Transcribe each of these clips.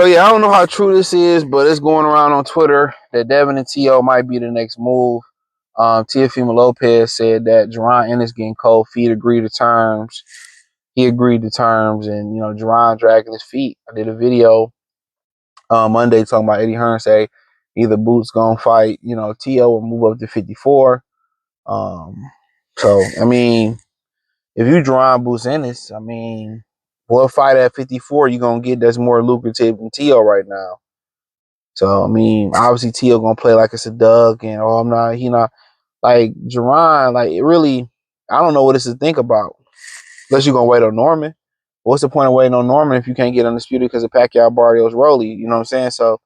So yeah, I don't know how true this is, but it's going around on Twitter that Devin and Teo might be the next move. TeoFemale Lopez said that Jaron Ennis getting cold feet agreed to terms. He agreed to terms, and Jaron dragging his feet. I did a video Monday talking about Eddie Hearn say either Boots gonna fight, Teo will move up to 54. So I mean, if you Jaron Boots Ennis, I mean, what fight at 54 you gonna get that's more lucrative than Teo right now? So I mean, obviously Teo gonna play like it's a Doug, and he not like Jaron. Like it really, I don't know what this to think about. Unless you're gonna wait on Norman. What's the point of waiting on Norman if you can't get undisputed because of Pacquiao, Barrios, Rolly? You know what I'm saying? So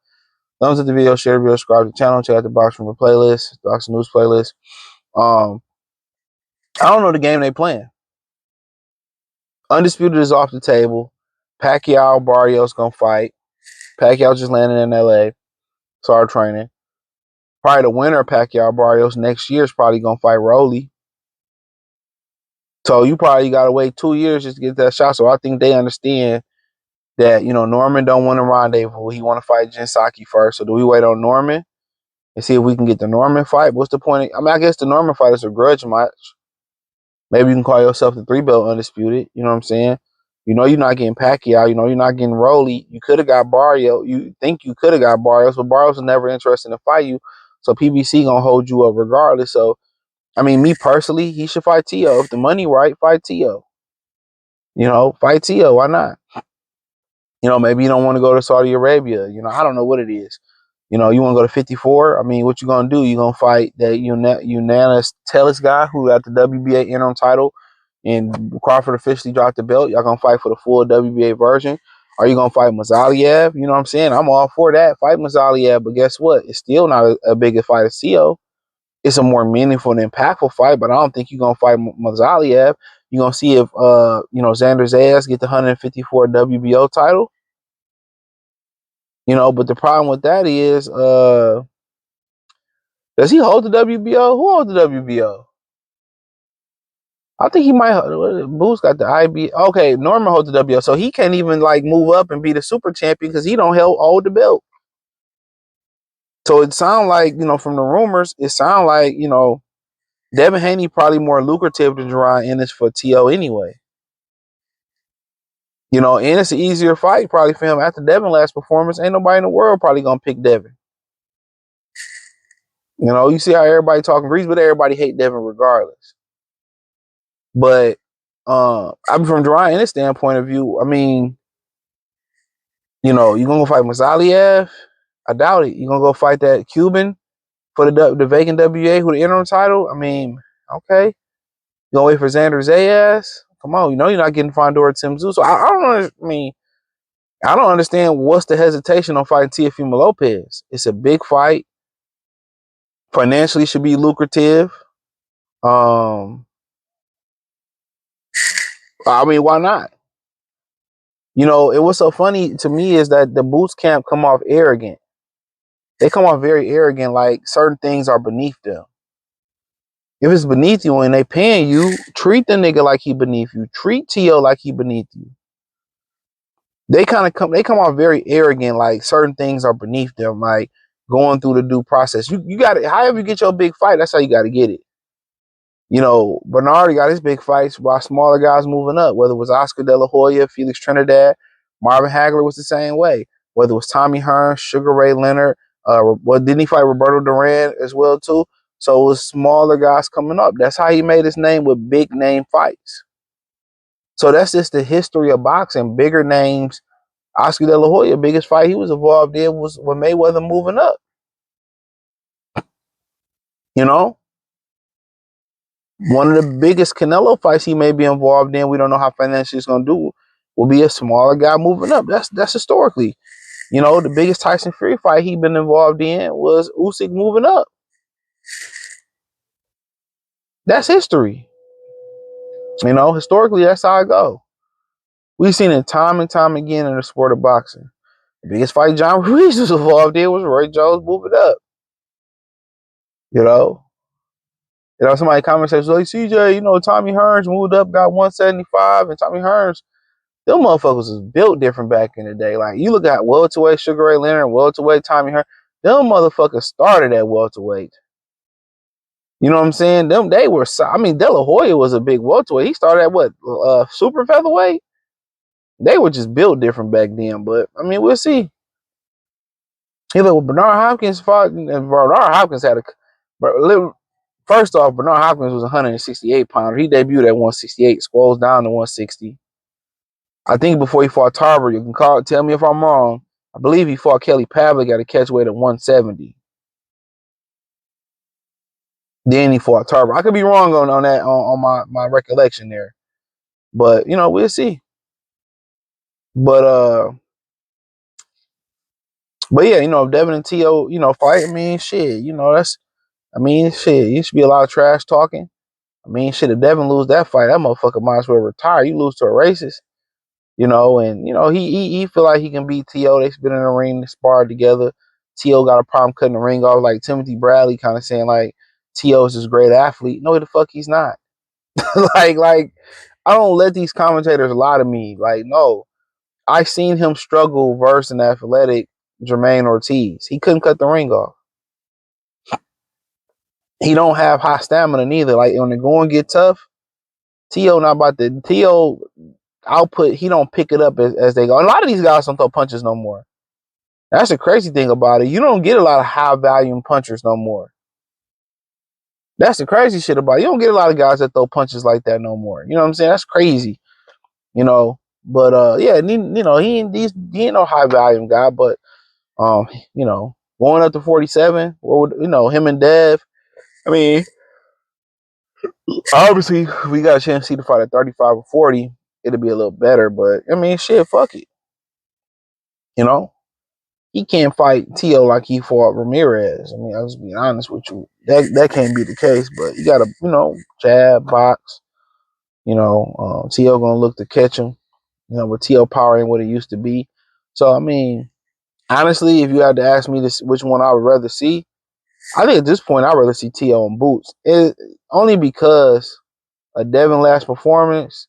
thumbs up the video, share the video, subscribe to the channel, check out the Boxing Room playlist, Boxing News playlist. I don't know the game they playing. Undisputed is off the table. Pacquiao, Barrios gonna fight. Pacquiao just landed in LA. Started training. Probably the winner of Pacquiao Barrios next year is probably gonna fight Rolly. So you probably gotta wait 2 years just to get that shot. So I think they understand that Norman don't want a rendezvous. He want to fight Jinsaki first. So do we wait on Norman and see if we can get the Norman fight? What's the point? I mean, I guess the Norman fight is a grudge match. Maybe you can call yourself the 3-belt undisputed. You know what I'm saying? You're not getting Pacquiao. You're not getting Rolly. You could have got Barrios. You think you could have got Barrios, but Barrios was never interested in fight you. So PBC gonna hold you up regardless. So I mean, me personally, he should fight Teo. If the money right, fight Teo. Fight Teo. Why not? Maybe you don't want to go to Saudi Arabia. I don't know what it is. You want to go to 54. I mean, what you gonna do? You gonna fight that unanimous Tellis guy who got the WBA interim title, and Crawford officially dropped the belt. Y'all gonna fight for the full WBA version? Are you gonna fight Mazaliev? You know what I'm saying? I'm all for that. Fight Mazaliev, but guess what? It's still not a bigger fight as Teo. It's a more meaningful and impactful fight, but I don't think you're gonna fight Mazaliev. You're gonna see if Xander Zayas get the 154 WBO title. But the problem with that is, does he hold the WBO? Who holds the WBO? I think he might. Boots got the IB. Okay, Norman holds the WBO, so he can't even move up and be the super champion because he don't hold the belt. So it sounds like from the rumors, it sounds like Devin Haney probably more lucrative than Jaron Ennis for Teo anyway. And it's an easier fight probably for him after Devin last performance. Ain't nobody in the world probably gonna pick Devin. You see how everybody talking Grease, but everybody hate Devin regardless. But I'm from Jaron Ennis standpoint of view. I mean, you gonna go fight Mazaliev? I doubt it. You gonna go fight that Cuban for the vacant WA who the interim title? I mean, okay. You gonna wait for Xander Zayas? Come on, you're not getting Fondor Timzu. So I don't know. I mean, I don't understand what's the hesitation on fighting TeoFemale Lopez. It's a big fight. Financially should be lucrative. I mean, why not? It was so funny to me is that the Boots camp come off arrogant. They come off very arrogant, like certain things are beneath them. If it's beneath you and they paying you, treat the nigga like he beneath you. Treat Teo like he beneath you. They come off very arrogant, like certain things are beneath them, like going through the due process. You got it. However you get your big fight, that's how you got to get it. Bernard got his big fights while smaller guys moving up, whether it was Oscar De La Hoya, Felix Trinidad, Marvin Hagler was the same way. Whether it was Tommy Hearn, Sugar Ray Leonard, didn't he fight Roberto Duran as well too? So it was smaller guys coming up. That's how he made his name with big name fights. So that's just the history of boxing. Bigger names. Oscar De La Hoya, biggest fight he was involved in was when Mayweather moving up. One of the biggest Canelo fights he may be involved in, we don't know how financially it's going to do, will be a smaller guy moving up. That's historically. The biggest Tyson Fury fight he been involved in was Usyk moving up. That's history. Historically, that's how it go. We've seen it time and time again in the sport of boxing. The biggest fight John Ruiz was involved in was Roy Jones moving up. Somebody commented, like, CJ, Tommy Hearns moved up, got 175, and Tommy Hearns, them motherfuckers was built different back in the day. Like you look at welterweight Sugar Ray Leonard, welterweight Tommy Hearn, them motherfuckers started at welterweight. You know what I'm saying? They were. I mean, De La Hoya was a big welterweight. He started at what? Super featherweight. They were just built different back then. But I mean, we'll see. He look, Bernard Hopkins fought, and Bernard Hopkins had a. First off, Bernard Hopkins was 168 pounder. He debuted at 168, squalls down to 160. I think before he fought Tarver, you can tell me if I'm wrong. I believe he fought Kelly Pavlik at a catchweight at 170. Then he fought Tarver. I could be wrong on that on my recollection there. But we'll see. But yeah, Devin and Teo, fight. I mean, shit, shit. Used to be a lot of trash talking. I mean, shit. If Devin lose that fight, that motherfucker might as well retire. You lose to a racist, and he feel like he can beat Teo. They've been in the ring, they sparred together. Teo got a problem cutting the ring off, like Timothy Bradley, kind of saying like Teo is this great athlete. No, the fuck he's not. like I don't let these commentators lie to me. Like, no. I seen him struggle versus an athletic Jermaine Ortiz. He couldn't cut the ring off. He don't have high stamina neither. Like when the going get tough, Teo not about to Teo output. He don't pick it up as they go. And a lot of these guys don't throw punches no more. That's the crazy thing about it. You don't get a lot of high volume punchers no more. That's the crazy shit about it. You don't get a lot of guys that throw punches like that no more. You know what I'm saying? That's crazy. But yeah, he ain't no high volume guy, but going up to 47, or him and Dev. I mean, obviously, we got a chance to see the fight at 35 or 40. It'll be a little better, but I mean, shit, fuck it. He can't fight Teo like he fought Ramirez. I mean, I'll just be honest with you. That can't be the case, but you gotta, jab, box. Teo gonna look to catch him. With Teo power ain't what it used to be. So I mean, honestly, if you had to ask me this, which one I would rather see, I think at this point I'd rather see Teo on boots. Only because of Devin last performance,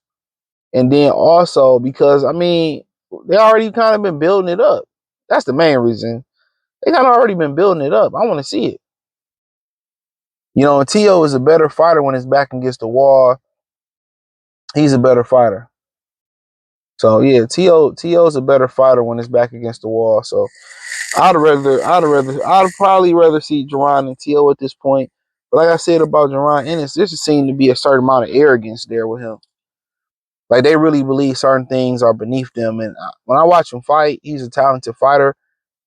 and then also because I mean they already kind of been building it up. That's the main reason. They kind of already been building it up. I want to see it. And Teo is a better fighter when his back against the wall. He's a better fighter. So yeah, Teo's a better fighter when his back against the wall. So I'd probably rather see Jaron and Teo at this point. But like I said about Jaron Ennis, there just seemed to be a certain amount of arrogance there with him. Like they really believe certain things are beneath them. And when I watch him fight, he's a talented fighter,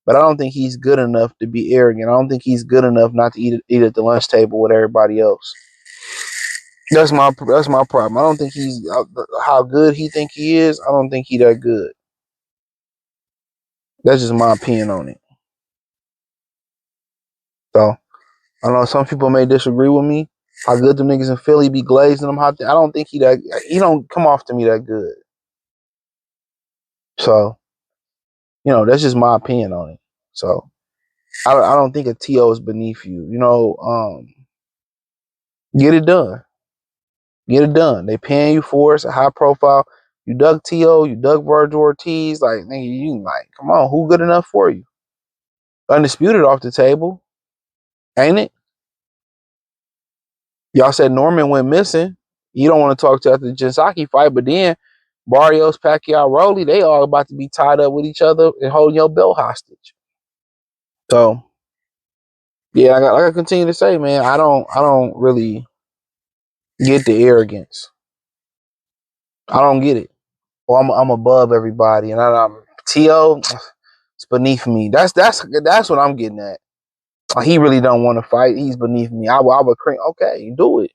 but I don't think he's good enough to be arrogant. I don't think he's good enough not to eat at the lunch table with everybody else. That's my problem. I don't think he's how good he think he is. I don't think he that good. That's just my opinion on it. So I know some people may disagree with me. How good them niggas in Philly be glazing them. I don't think he don't come off to me that good. So, that's just my opinion on it. So I don't think a TO is beneath you. Get it done. Get it done. They paying you for it. It's a high profile. You dug TO, you dug Virgil Ortiz. Like, nigga, you like, come on, who good enough for you? Undisputed off the table, ain't it? Y'all said Norman went missing. You don't want to talk to after the Jinsaki fight, but then Barrios, Pacquiao, Rolly, they all about to be tied up with each other and holding your belt hostage. So, yeah, like I continue to say, man, I don't really get the arrogance. I don't get it. Well, I'm above everybody, and I'm T.O. It's beneath me. That's what I'm getting at. He really don't want to fight. He's beneath me. I would cring. Okay, do it.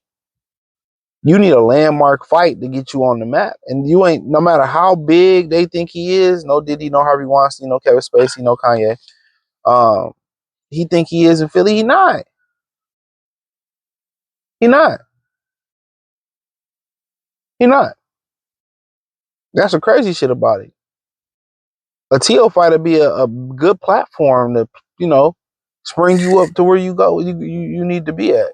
You need a landmark fight to get you on the map, and you ain't. No matter how big they think he is, no Diddy, no Harvey Weinstein, no Kevin Spacey, no Kanye. He think he is in Philly. He not. He not. He not. That's the crazy shit about it. A TO fight would be a good platform to, spring you up to where you go. You need to be at.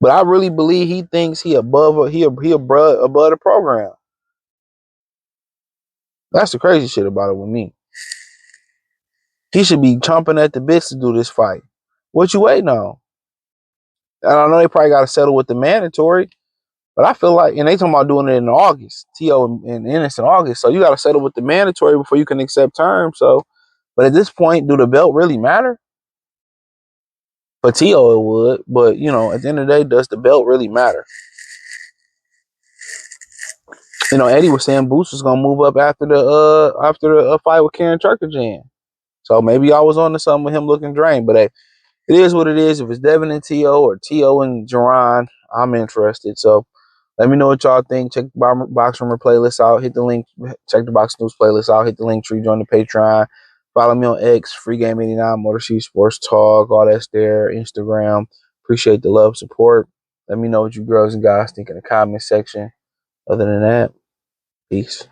But I really believe he thinks he above the program. That's the crazy shit about it with me. He should be chomping at the bits to do this fight. What you waiting on? And I know they probably got to settle with the mandatory, but I feel like, and they talking about doing it in August, Teo and Ennis in August. So you got to settle with the mandatory before you can accept terms. So, but at this point, do the belt really matter? For Teo, it would, but you know, at the end of the day, does the belt really matter? You know, Eddie was saying Boots was gonna move up after the fight with Karen Turkajan. So maybe I was on to something with him looking drained, but hey, it is what it is. If it's Devin and Teo or Teo and Jaron, I'm interested. So let me know what y'all think. Check the Box Rumor playlist out. Hit the link. Check the Box News playlist out. Hit the link tree. Join the Patreon. Follow me on X, Free Game 89, Motor City Sports Talk. All that's there. Instagram. Appreciate the love, support. Let me know what you girls and guys think in the comment section. Other than that, peace.